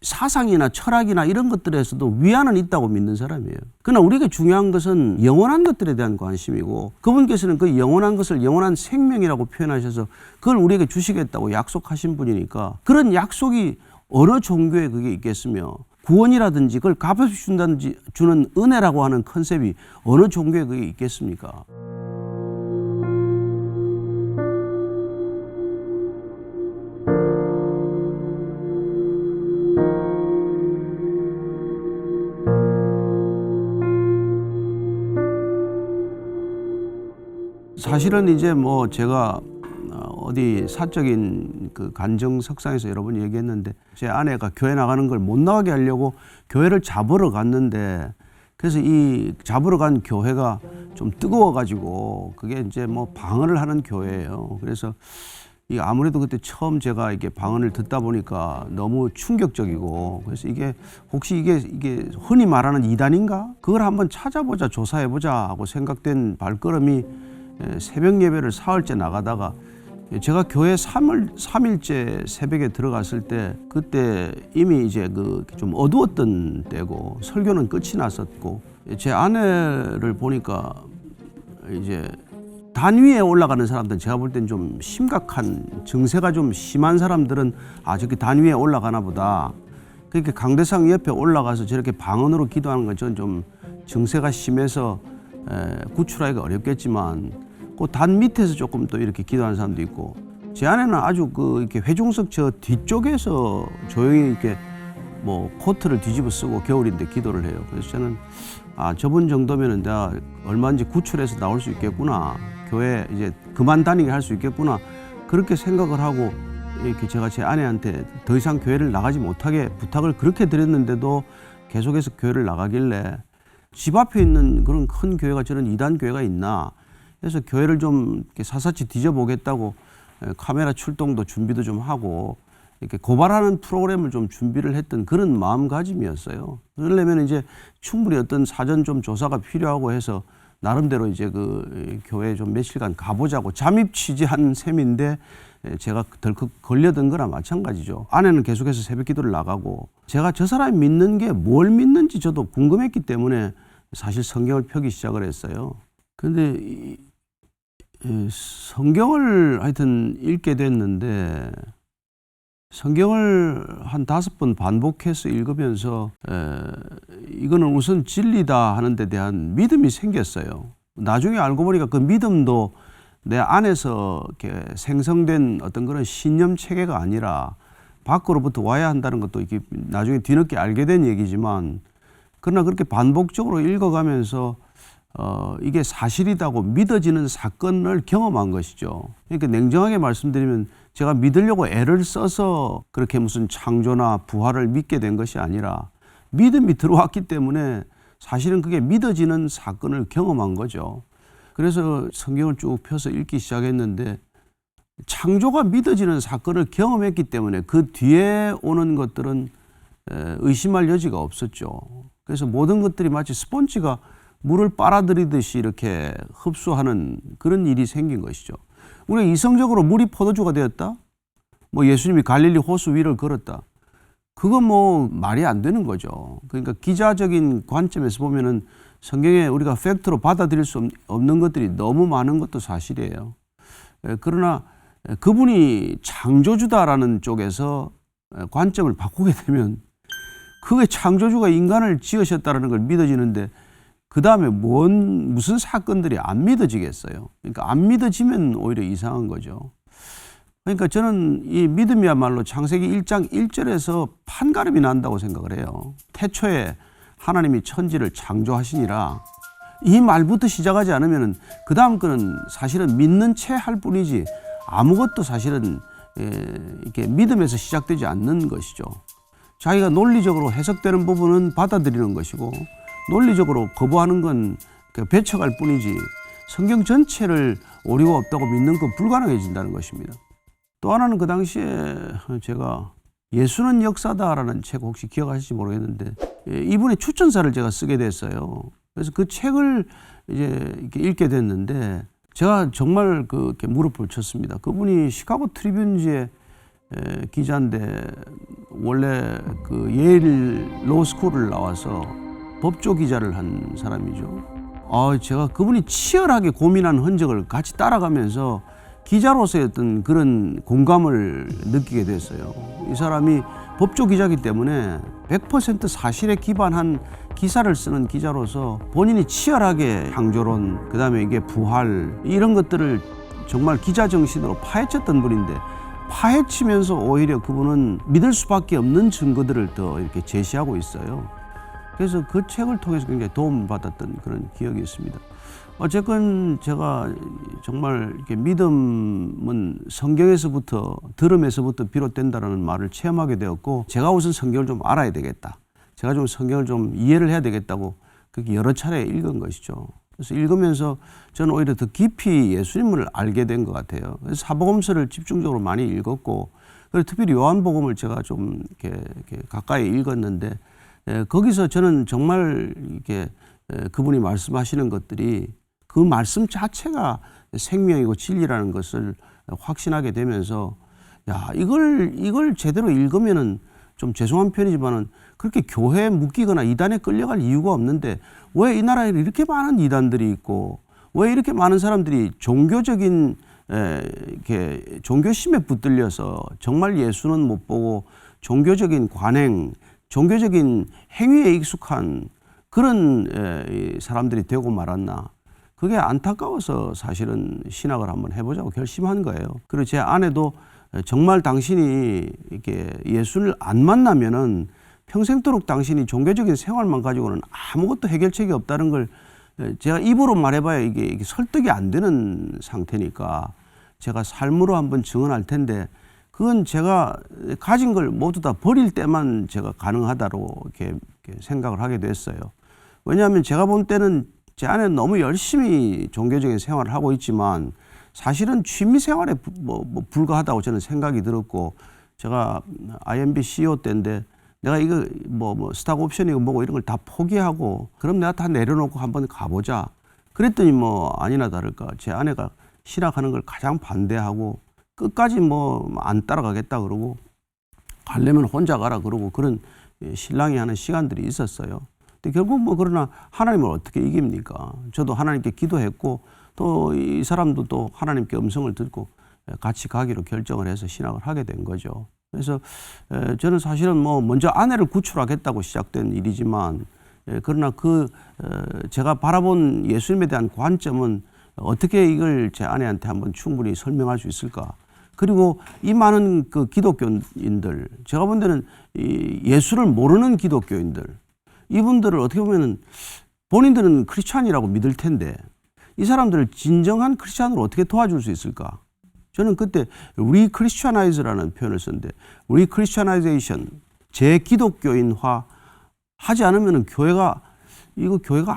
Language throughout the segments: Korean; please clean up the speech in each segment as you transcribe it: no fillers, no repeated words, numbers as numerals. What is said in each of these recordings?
사상이나 철학이나 이런 것들에서도 위안은 있다고 믿는 사람이에요. 그러나 우리에게 중요한 것은 영원한 것들에 대한 관심이고, 그분께서는 그 영원한 것을 영원한 생명이라고 표현하셔서 그걸 우리에게 주시겠다고 약속하신 분이니까, 그런 약속이 어느 종교에 그게 있겠으며, 구원이라든지 그걸 값없이 준다든지 주는 은혜라고 하는 컨셉이 어느 종교에 그게 있겠습니까? 사실은 이제 뭐 제가 어디 사적인 그 간증석상에서 여러 번 얘기했는데, 제 아내가 교회 나가는 걸 못 나가게 하려고 교회를 잡으러 갔는데, 그래서 이 잡으러 간 교회가 좀 뜨거워가지고 그게 이제 뭐 방언을 하는 교회예요. 그래서 이 아무래도 그때 처음 제가 이게 방언을 듣다 보니까 너무 충격적이고, 그래서 이게 혹시 이게 흔히 말하는 이단인가? 그걸 한번 찾아보자, 조사해보자 하고 생각된 발걸음이, 새벽 예배를 사흘째 나가다가 제가 교회 3일째 새벽에 들어갔을 때, 그때 이미 이제 그 좀 어두웠던 때고 설교는 끝이 났었고, 제 아내를 보니까 이제 단 위에 올라가는 사람들은 제가 볼 땐 좀 심각한 증세가 좀 심한 사람들은 저렇게 단 위에 올라가나 보다. 그렇게 강대상 옆에 올라가서 저렇게 방언으로 기도하는 건 저는 좀 증세가 심해서 구출하기가 어렵겠지만, 그 단 밑에서 조금 또 이렇게 기도하는 사람도 있고, 제 아내는 아주 이렇게 회중석 저 뒤쪽에서 조용히 이렇게 뭐 코트를 뒤집어 쓰고 겨울인데 기도를 해요. 그래서 저는 저분 정도면은 내가 얼마든지 구출해서 나올 수 있겠구나, 교회 이제 그만 다니게 할 수 있겠구나, 그렇게 생각을 하고, 이렇게 제가 제 아내한테 더 이상 교회를 나가지 못하게 부탁을 그렇게 드렸는데도 계속해서 교회를 나가길래, 집 앞에 있는 그런 큰 교회가 저런 이단 교회가 있나, 그래서 교회를 좀 이렇게 사사치 뒤져보겠다고 카메라 출동도 준비도 좀 하고 이렇게 고발하는 프로그램을 좀 준비를 했던 그런 마음가짐이었어요. 그러려면 이제 충분히 어떤 사전 좀 조사가 필요하고 해서 나름대로 이제 그 교회에 좀 며칠간 가보자고 잠입 취재한 셈인데, 제가 덜컥 걸려든 거나 마찬가지죠. 아내는 계속해서 새벽 기도를 나가고, 제가 저 사람이 믿는 게 뭘 믿는지 저도 궁금했기 때문에 사실 성경을 펴기 시작을 했어요. 근데 성경을 하여튼 읽게 됐는데, 성경을 한 5번 반복해서 읽으면서 이거는 우선 진리다 하는 데 대한 믿음이 생겼어요. 나중에 알고 보니까 그 믿음도 내 안에서 이렇게 생성된 어떤 그런 신념 체계가 아니라 밖으로부터 와야 한다는 것도 이렇게 나중에 뒤늦게 알게 된 얘기지만, 그러나 그렇게 반복적으로 읽어가면서 이게 사실이라고 믿어지는 사건을 경험한 것이죠. 그러니까 냉정하게 말씀드리면, 제가 믿으려고 애를 써서 그렇게 무슨 창조나 부활을 믿게 된 것이 아니라 믿음이 들어왔기 때문에 사실은 그게 믿어지는 사건을 경험한 거죠. 그래서 성경을 쭉 펴서 읽기 시작했는데, 창조가 믿어지는 사건을 경험했기 때문에 그 뒤에 오는 것들은 의심할 여지가 없었죠. 그래서 모든 것들이 마치 스폰지가 물을 빨아들이듯이 이렇게 흡수하는 그런 일이 생긴 것이죠. 우리가 이성적으로 물이 포도주가 되었다? 뭐 예수님이 갈릴리 호수 위를 걸었다? 그건 뭐 말이 안 되는 거죠. 그러니까 기자적인 관점에서 보면은 성경에 우리가 팩트로 받아들일 수 없는 것들이 너무 많은 것도 사실이에요. 그러나 그분이 창조주다라는 쪽에서 관점을 바꾸게 되면, 그게 창조주가 인간을 지으셨다는 걸 믿어지는데, 그 다음에 무슨 사건들이 안 믿어지겠어요. 그러니까 안 믿어지면 오히려 이상한 거죠. 그러니까 저는 이 믿음이야말로 창세기 1장 1절에서 판가름이 난다고 생각을 해요. 태초에 하나님이 천지를 창조하시니라. 이 말부터 시작하지 않으면 그 다음 거는 사실은 믿는 채 할 뿐이지 아무것도 사실은 이렇게 믿음에서 시작되지 않는 것이죠. 자기가 논리적으로 해석되는 부분은 받아들이는 것이고, 논리적으로 거부하는 건 배척할 뿐이지 성경 전체를 오류가 없다고 믿는 건 불가능해진다는 것입니다. 또 하나는 그 당시에 제가 예수는 역사다라는 책 혹시 기억하실지 모르겠는데, 이분의 추천사를 제가 쓰게 됐어요. 그래서 그 책을 이제 이렇게 읽게 됐는데, 제가 정말 그렇게 무릎을 쳤습니다. 그분이 시카고 트리뷴지에 기자인데 원래 그 예일 로스쿨을 나와서 법조 기자를 한 사람이죠. 제가 그분이 치열하게 고민한 흔적을 같이 따라가면서 기자로서의 어떤 그런 공감을 느끼게 됐어요. 이 사람이 법조 기자이기 때문에 100% 사실에 기반한 기사를 쓰는 기자로서 본인이 치열하게 향조론, 그다음에 이게 부활 이런 것들을 정말 기자 정신으로 파헤쳤던 분인데 파헤치면서 오히려 그분은 믿을 수밖에 없는 증거들을 더 이렇게 제시하고 있어요. 그래서 그 책을 통해서 굉장히 도움을 받았던 그런 기억이 있습니다. 어쨌건 제가 정말 이렇게 믿음은 성경에서부터 들음에서부터 비롯된다는 말을 체험하게 되었고, 제가 우선 성경을 좀 알아야 되겠다. 제가 좀 성경을 좀 이해를 해야 되겠다고 그렇게 여러 차례 읽은 것이죠. 그래서 읽으면서 저는 오히려 더 깊이 예수님을 알게 된 것 같아요. 그래서 사복음서를 집중적으로 많이 읽었고, 그리고 특별히 요한복음을 제가 좀 이렇게 가까이 읽었는데, 거기서 저는 정말 이렇게 그분이 말씀하시는 것들이 그 말씀 자체가 생명이고 진리라는 것을 확신하게 되면서, 이걸 제대로 읽으면은 좀 죄송한 편이지만은 그렇게 교회에 묶이거나 이단에 끌려갈 이유가 없는데 왜 이 나라에 이렇게 많은 이단들이 있고 왜 이렇게 많은 사람들이 종교적인 이렇게 종교심에 붙들려서 정말 예수는 못 보고 종교적인 관행, 종교적인 행위에 익숙한 그런 사람들이 되고 말았나. 그게 안타까워서 사실은 신학을 한번 해보자고 결심한 거예요. 그리고 제 아내도 정말 당신이 이렇게 예수를 안 만나면은 평생도록 당신이 종교적인 생활만 가지고는 아무것도 해결책이 없다는 걸 제가 입으로 말해봐야 이게 설득이 안 되는 상태니까 제가 삶으로 한번 증언할 텐데, 그건 제가 가진 걸 모두 다 버릴 때만 제가 가능하다고 이렇게 생각을 하게 됐어요. 왜냐하면 제가 본 때는 제 아내는 너무 열심히 종교적인 생활을 하고 있지만 사실은 취미 생활에 불과하다고 저는 생각이 들었고, 제가 IMB CEO 때인데 내가 이거 스탁 옵션이고 뭐고 이런 걸 다 포기하고 그럼 내가 다 내려놓고 한번 가보자. 그랬더니 아니나 다를까 제 아내가 신학하는 걸 가장 반대하고 끝까지 안 따라가겠다 그러고 가려면 혼자 가라 그러고 그런 신랑이 하는 시간들이 있었어요. 근데 결국 그러나 하나님을 어떻게 이깁니까? 저도 하나님께 기도했고 또 이 사람도 또 하나님께 음성을 듣고 같이 가기로 결정을 해서 신학을 하게 된 거죠. 그래서 저는 사실은 먼저 아내를 구출하겠다고 시작된 일이지만, 그러나 제가 바라본 예수님에 대한 관점은 어떻게 이걸 제 아내한테 한번 충분히 설명할 수 있을까? 그리고 이 많은 그 기독교인들, 제가 본 데는 이 예수를 모르는 기독교인들, 이분들을 어떻게 보면은 본인들은 크리스찬이라고 믿을 텐데 이 사람들을 진정한 크리스찬으로 어떻게 도와줄 수 있을까? 저는 그때 리크리스천나이즈라는 표현을 썼는데, 리크리스천나이제이션, 재기독교인화 하지 않으면 교회가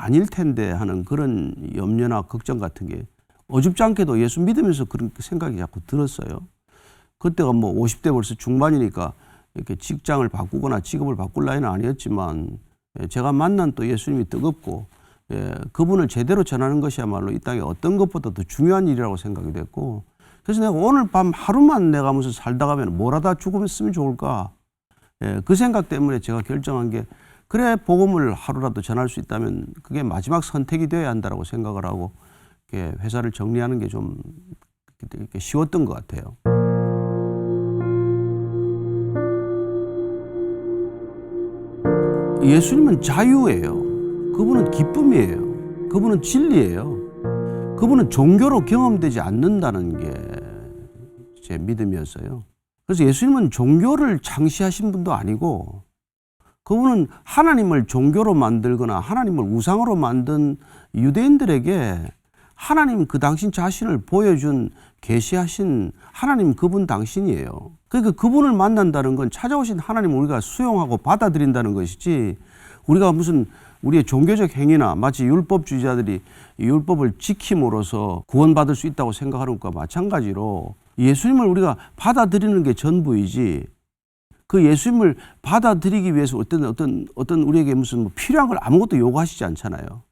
아닐 텐데 하는 그런 염려나 걱정 같은 게 어줍지 않게도 예수 믿으면서 그런 생각이 자꾸 들었어요. 그때가 50대 벌써 중반이니까 이렇게 직장을 바꾸거나 직업을 바꿀 나이는 아니었지만, 제가 만난 또 예수님이 뜨겁고 그분을 제대로 전하는 것이야말로 이 땅에 어떤 것보다 더 중요한 일이라고 생각이 됐고, 그래서 내가 오늘 밤 하루만 내가 무슨 살다 가면 뭘 하다 죽으면 좋을까? 그 생각 때문에 제가 결정한 게, 그래 복음을 하루라도 전할 수 있다면 그게 마지막 선택이 되어야 한다고 생각을 하고 회사를 정리하는 게 좀 쉬웠던 것 같아요. 예수님은 자유예요. 그분은 기쁨이에요. 그분은 진리예요. 그분은 종교로 경험되지 않는다는 게 제 믿음이었어요. 그래서 예수님은 종교를 창시하신 분도 아니고, 그분은 하나님을 종교로 만들거나 하나님을 우상으로 만든 유대인들에게 하나님 그 당신 자신을 보여준 계시하신 하나님 그분 당신이에요. 그러니까 그분을 만난다는 건 찾아오신 하나님을 우리가 수용하고 받아들인다는 것이지, 우리가 무슨 우리의 종교적 행위나 마치 율법주의자들이 율법을 지킴으로써 구원받을 수 있다고 생각하는 것과 마찬가지로 예수님을 우리가 받아들이는 게 전부이지, 그 예수님을 받아들이기 위해서 어떤 우리에게 무슨 필요한 걸 아무것도 요구하시지 않잖아요.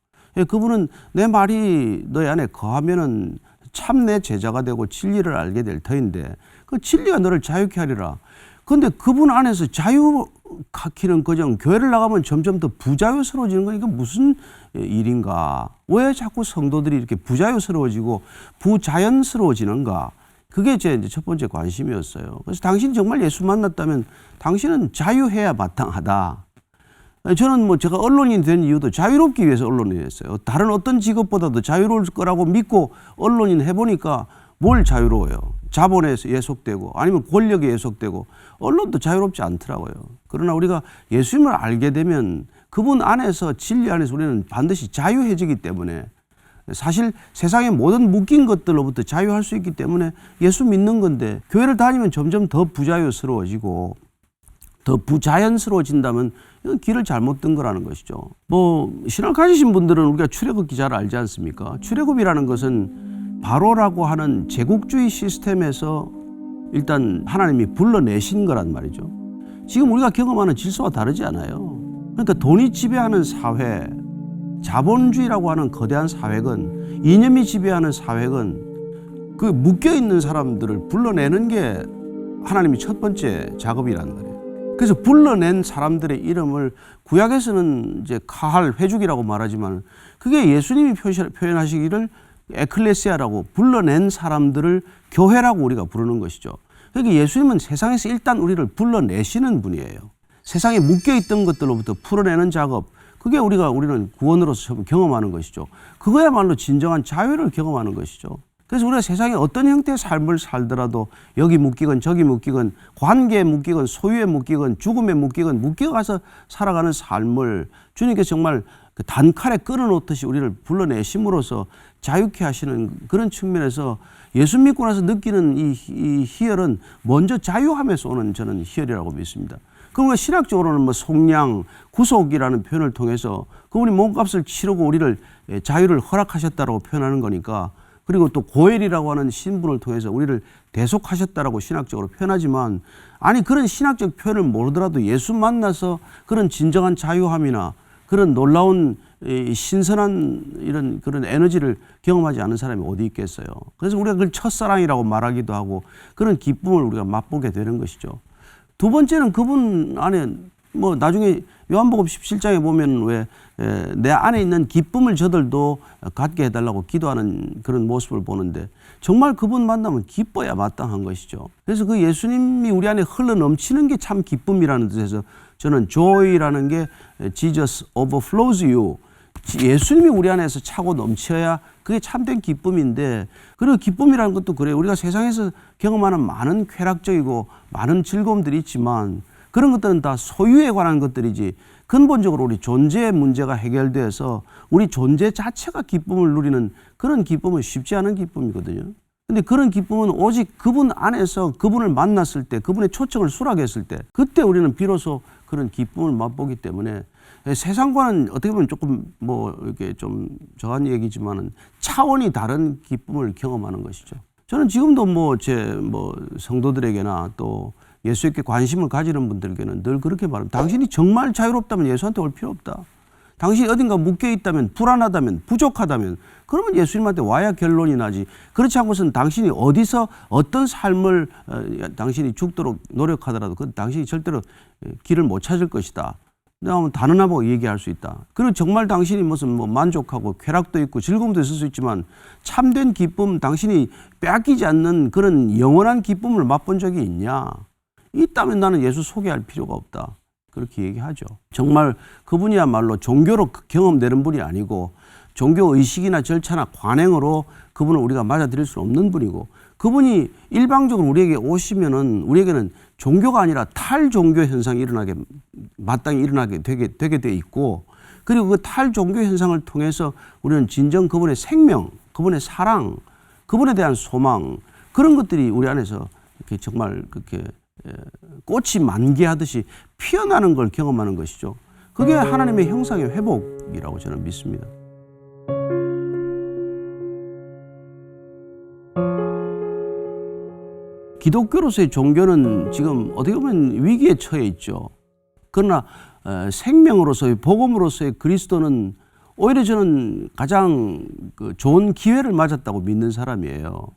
그분은 내 말이 너희 안에 거하면은 참 내 제자가 되고 진리를 알게 될 터인데 그 진리가 너를 자유케 하리라. 그런데 그분 안에서 자유케는 그냥 교회를 나가면 점점 더 부자유스러워지는 건 이건 무슨 일인가? 왜 자꾸 성도들이 이렇게 부자유스러워지고 부자연스러워지는가? 그게 제 이제 첫 번째 관심이었어요. 그래서 당신이 정말 예수 만났다면 당신은 자유해야 마땅하다. 저는 뭐 제가 언론인 된 이유도 자유롭기 위해서 언론인이 됐어요. 다른 어떤 직업보다도 자유로울 거라고 믿고 언론인 해보니까 뭘 자유로워요? 자본에 예속되고 아니면 권력에 예속되고 언론도 자유롭지 않더라고요. 그러나 우리가 예수님을 알게 되면 그분 안에서 진리 안에서 우리는 반드시 자유해지기 때문에 사실 세상의 모든 묶인 것들로부터 자유할 수 있기 때문에 예수 믿는 건데 교회를 다니면 점점 더 부자유스러워지고 더 부자연스러워진다면 이건 길을 잘못 든 거라는 것이죠. 뭐 신앙 가지신 분들은 우리가 출애굽 기자를 알지 않습니까? 출애굽이라는 것은 바로라고 하는 제국주의 시스템에서 일단 하나님이 불러내신 거란 말이죠. 지금 우리가 경험하는 질서와 다르지 않아요. 그러니까 돈이 지배하는 사회, 자본주의라고 하는 거대한 사회건 이념이 지배하는 사회건 그 묶여있는 사람들을 불러내는 게 하나님이 첫 번째 작업이란 말이에요. 그래서 불러낸 사람들의 이름을 구약에서는 이제 카할, 회죽이라고 말하지만 그게 예수님이 표현하시기를 에클레시아라고 불러낸 사람들을 교회라고 우리가 부르는 것이죠. 그러니까 예수님은 세상에서 일단 우리를 불러내시는 분이에요. 세상에 묶여있던 것들로부터 풀어내는 작업, 그게 우리는 구원으로서 경험하는 것이죠. 그거야말로 진정한 자유를 경험하는 것이죠. 그래서 우리가 세상에 어떤 형태의 삶을 살더라도 여기 묶이건 저기 묶이건 관계에 묶이건 소유에 묶이건 죽음에 묶이건 묶여가서 살아가는 삶을 주님께서 정말 그 단칼에 끊어놓듯이 우리를 불러내심으로써 자유케 하시는 그런 측면에서 예수 믿고 나서 느끼는 이 희열은 먼저 자유함에서 오는 저는 희열이라고 믿습니다. 그러면 신학적으로는 뭐 속량, 구속이라는 표현을 통해서 그분이 몸값을 치르고 우리를 자유를 허락하셨다라고 표현하는 거니까 그리고 또 고엘이라고 하는 신분을 통해서 우리를 대속하셨다라고 신학적으로 표현하지만 아니 그런 신학적 표현을 모르더라도 예수 만나서 그런 진정한 자유함이나 그런 놀라운 신선한 이런 그런 에너지를 경험하지 않은 사람이 어디 있겠어요. 그래서 우리가 그걸 첫사랑이라고 말하기도 하고 그런 기쁨을 우리가 맛보게 되는 것이죠. 두 번째는 그분 안에 뭐 나중에 요한복음 17장에 보면 왜 내 안에 있는 기쁨을 저들도 갖게 해달라고 기도하는 그런 모습을 보는데 정말 그분 만나면 기뻐야 마땅한 것이죠. 그래서 그 예수님이 우리 안에 흘러 넘치는 게 참 기쁨이라는 뜻에서 저는 joy라는 게 Jesus overflows you. 예수님이 우리 안에서 차고 넘쳐야 그게 참된 기쁨인데 그리고 기쁨이라는 것도 그래요. 우리가 세상에서 경험하는 많은 쾌락적이고 많은 즐거움들이 있지만 그런 것들은 다 소유에 관한 것들이지 근본적으로 우리 존재의 문제가 해결돼서 우리 존재 자체가 기쁨을 누리는 그런 기쁨은 쉽지 않은 기쁨이거든요. 근데 그런 기쁨은 오직 그분 안에서 그분을 만났을 때 그분의 초청을 수락했을 때 그때 우리는 비로소 그런 기쁨을 맛보기 때문에 세상과는 어떻게 보면 조금 뭐 이렇게 좀 저한 얘기지만은 차원이 다른 기쁨을 경험하는 것이죠. 저는 지금도 뭐 제 뭐 성도들에게나 또 예수에게 관심을 가지는 분들에게는 늘 그렇게 말합니다. 당신이 정말 자유롭다면 예수한테 올 필요 없다. 당신이 어딘가 묶여있다면 불안하다면 부족하다면 그러면 예수님한테 와야 결론이 나지. 그렇지 않고서는 당신이 어디서 어떤 삶을 당신이 죽도록 노력하더라도 그 당신이 절대로 길을 못 찾을 것이다. 내가 단언하고 얘기할 수 있다. 그리고 정말 당신이 무슨 뭐 만족하고 쾌락도 있고 즐거움도 있을 수 있지만 참된 기쁨, 당신이 빼앗기지 않는 그런 영원한 기쁨을 맛본 적이 있냐? 있다면 나는 예수 소개할 필요가 없다. 그렇게 얘기하죠. 정말 그분이야말로 종교로 경험되는 분이 아니고 종교 의식이나 절차나 관행으로 그분을 우리가 맞아들일 수 없는 분이고 그분이 일방적으로 우리에게 오시면은 우리에게는 종교가 아니라 탈종교 현상이 마땅히 일어나게 되게 돼 있고 그리고 그 탈종교 현상을 통해서 우리는 진정 그분의 생명, 그분의 사랑, 그분에 대한 소망 그런 것들이 우리 안에서 이렇게 정말 그렇게 꽃이 만개하듯이 피어나는 걸 경험하는 것이죠. 그게 하나님의 형상의 회복이라고 저는 믿습니다. 기독교로서의 종교는 지금 어떻게 보면 위기에 처해 있죠. 그러나 생명으로서의 복음으로서의 그리스도는 오히려 저는 가장 좋은 기회를 맞았다고 믿는 사람이에요.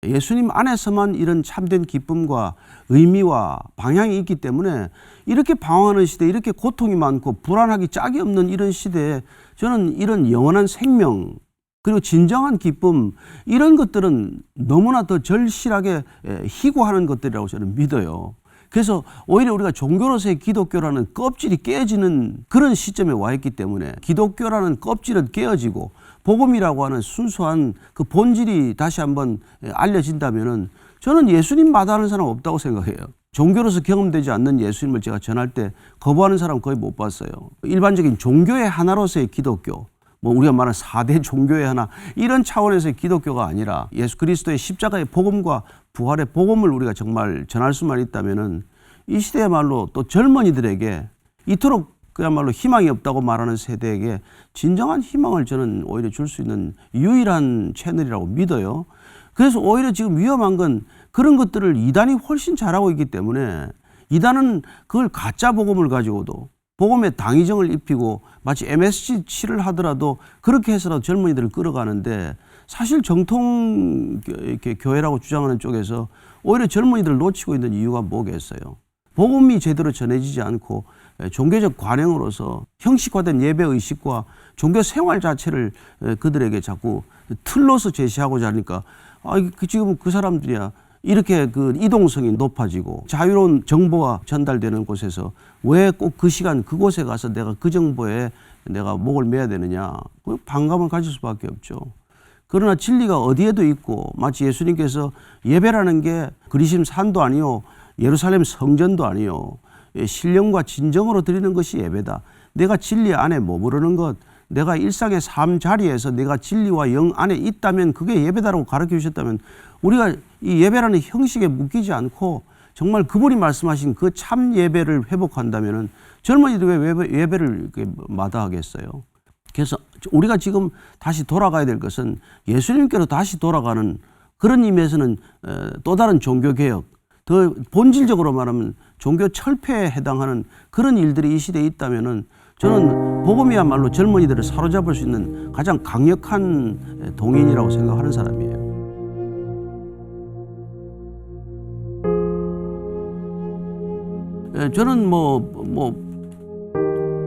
예수님 안에서만 이런 참된 기쁨과 의미와 방향이 있기 때문에 이렇게 방황하는 시대, 이렇게 고통이 많고 불안하기 짝이 없는 이런 시대에 저는 이런 영원한 생명 그리고 진정한 기쁨, 이런 것들은 너무나 더 절실하게 희고하는 것들이라고 저는 믿어요. 그래서 오히려 우리가 종교로서의 기독교라는 껍질이 깨지는 그런 시점에 와 있기 때문에 기독교라는 껍질은 깨어지고 복음이라고 하는 순수한 그 본질이 다시 한번 알려진다면은 저는 예수님 마다하는 사람 없다고 생각해요. 종교로서 경험되지 않는 예수님을 제가 전할 때 거부하는 사람 거의 못 봤어요. 일반적인 종교의 하나로서의 기독교, 뭐 우리가 말하는 4대 종교의 하나, 이런 차원에서의 기독교가 아니라 예수 그리스도의 십자가의 복음과 부활의 복음을 우리가 정말 전할 수만 있다면은 이 시대야말로 또 젊은이들에게 이토록 그야말로 희망이 없다고 말하는 세대에게 진정한 희망을 저는 오히려 줄 수 있는 유일한 채널이라고 믿어요. 그래서 오히려 지금 위험한 건 그런 것들을 이단이 훨씬 잘하고 있기 때문에 이단은 그걸 가짜 복음을 가지고도 복음에 당위정을 입히고 마치 MSG 칠을 하더라도 그렇게 해서라도 젊은이들을 끌어가는데, 사실 정통 이렇게 교회라고 주장하는 쪽에서 오히려 젊은이들을 놓치고 있는 이유가 뭐겠어요? 복음이 제대로 전해지지 않고 종교적 관행으로서 형식화된 예배의식과 종교 생활 자체를 그들에게 자꾸 틀로서 제시하고자 하니까 지금 그 사람들이야 이렇게 그 이동성이 높아지고 자유로운 정보가 전달되는 곳에서 왜 꼭 그 시간 그곳에 가서 내가 그 정보에 내가 목을 매야 되느냐, 반감을 가질 수밖에 없죠. 그러나 진리가 어디에도 있고, 마치 예수님께서 예배라는 게 그리심 산도 아니요 예루살렘 성전도 아니요 신령과 진정으로 드리는 것이 예배다. 내가 진리 안에 머무르는 것, 내가 일상의 삶 자리에서 내가 진리와 영 안에 있다면 그게 예배다라고 가르쳐 주셨다면, 우리가 이 예배라는 형식에 묶이지 않고 정말 그분이 말씀하신 그 참 예배를 회복한다면은 젊은이들 왜 예배를 이렇게 마다하겠어요? 그래서 우리가 지금 다시 돌아가야 될 것은 예수님께로 다시 돌아가는 그런 의미에서는 또 다른 종교개혁, 더 본질적으로 말하면 종교 철폐에 해당하는 그런 일들이 이 시대에 있다면은 저는 복음이야말로 젊은이들을 사로잡을 수 있는 가장 강력한 동인이라고 생각하는 사람이에요. 저는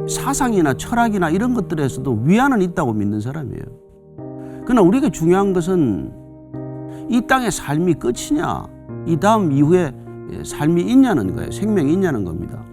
사상이나 철학이나 이런 것들에서도 위안은 있다고 믿는 사람이에요. 그러나 우리가 중요한 것은 이 땅의 삶이 끝이냐, 이 다음 이후에 삶이 있냐는 거예요. 생명이 있냐는 겁니다.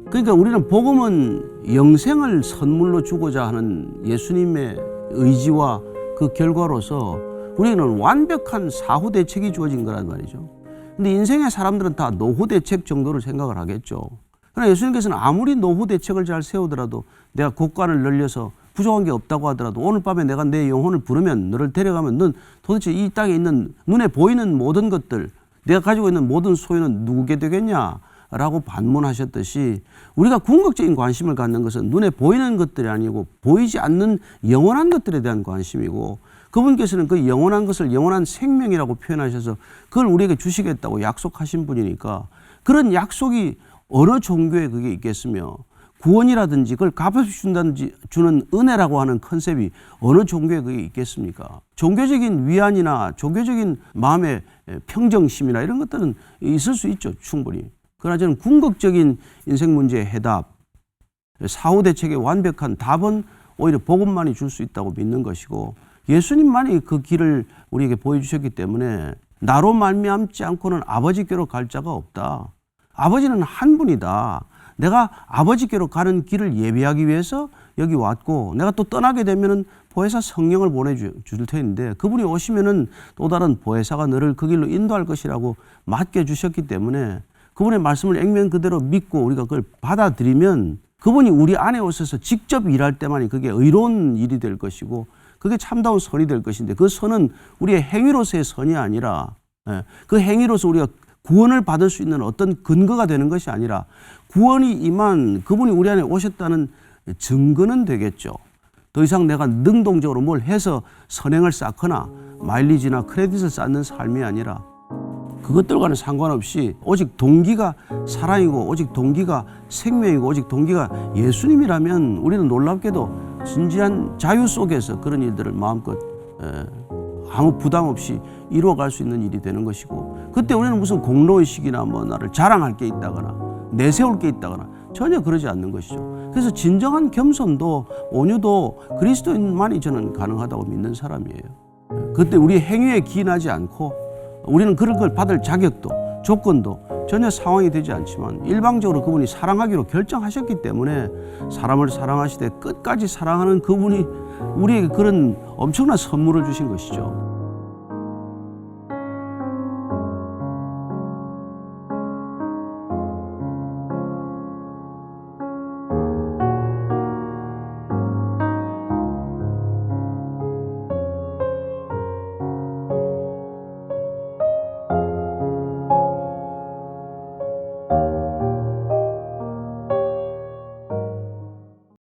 그러니까 우리는 복음은 영생을 선물로 주고자 하는 예수님의 의지와 그 결과로서 우리는 완벽한 사후 대책이 주어진 거란 말이죠. 근데 인생의 사람들은 다 노후 대책 정도를 생각을 하겠죠. 그러나 예수님께서는 아무리 노후 대책을 잘 세우더라도, 내가 곳간을 늘려서 부족한 게 없다고 하더라도 오늘 밤에 내가 내 영혼을 부르면, 너를 데려가면 넌 도대체 이 땅에 있는 눈에 보이는 모든 것들, 내가 가지고 있는 모든 소유는 누구게 되겠냐? 라고 반문하셨듯이, 우리가 궁극적인 관심을 갖는 것은 눈에 보이는 것들이 아니고 보이지 않는 영원한 것들에 대한 관심이고, 그분께서는 그 영원한 것을 영원한 생명이라고 표현하셔서 그걸 우리에게 주시겠다고 약속하신 분이니까, 그런 약속이 어느 종교에 그게 있겠으며, 구원이라든지 그걸 값없이 주는 은혜라고 하는 컨셉이 어느 종교에 그게 있겠습니까? 종교적인 위안이나 종교적인 마음의 평정심이나 이런 것들은 있을 수 있죠, 충분히. 그러나 저는 궁극적인 인생 문제의 해답, 사후 대책의 완벽한 답은 오히려 복음만이 줄 수 있다고 믿는 것이고, 예수님만이 그 길을 우리에게 보여주셨기 때문에 나로 말미암지 않고는 아버지께로 갈 자가 없다. 아버지는 한 분이다. 내가 아버지께로 가는 길을 예비하기 위해서 여기 왔고, 내가 또 떠나게 되면은 보혜사 성령을 보내줄 텐데, 그분이 오시면은 또 다른 보혜사가 너를 그 길로 인도할 것이라고 맡겨주셨기 때문에 그분의 말씀을 액면 그대로 믿고 우리가 그걸 받아들이면 그분이 우리 안에 오셔서 직접 일할 때만이 그게 의로운 일이 될 것이고, 그게 참다운 선이 될 것인데, 그 선은 우리의 행위로서의 선이 아니라, 그 행위로서 우리가 구원을 받을 수 있는 어떤 근거가 되는 것이 아니라, 구원이 임한 그분이 우리 안에 오셨다는 증거는 되겠죠. 더 이상 내가 능동적으로 뭘 해서 선행을 쌓거나 마일리지나 크레딧을 쌓는 삶이 아니라, 그것들과는 상관없이 오직 동기가 사랑이고 오직 동기가 생명이고 오직 동기가 예수님이라면 우리는 놀랍게도 진지한 자유 속에서 그런 일들을 마음껏 아무 부담 없이 이루어갈 수 있는 일이 되는 것이고, 그때 우리는 무슨 공로의식이나 뭐 나를 자랑할 게 있다거나 내세울 게 있다거나 전혀 그러지 않는 것이죠. 그래서 진정한 겸손도 온유도 그리스도인만이 저는 가능하다고 믿는 사람이에요. 그때 우리 행위에 기인하지 않고, 우리는 그런 걸 받을 자격도 조건도 전혀 상황이 되지 않지만 일방적으로 그분이 사랑하기로 결정하셨기 때문에 사람을 사랑하시되 끝까지 사랑하는 그분이 우리에게 그런 엄청난 선물을 주신 것이죠.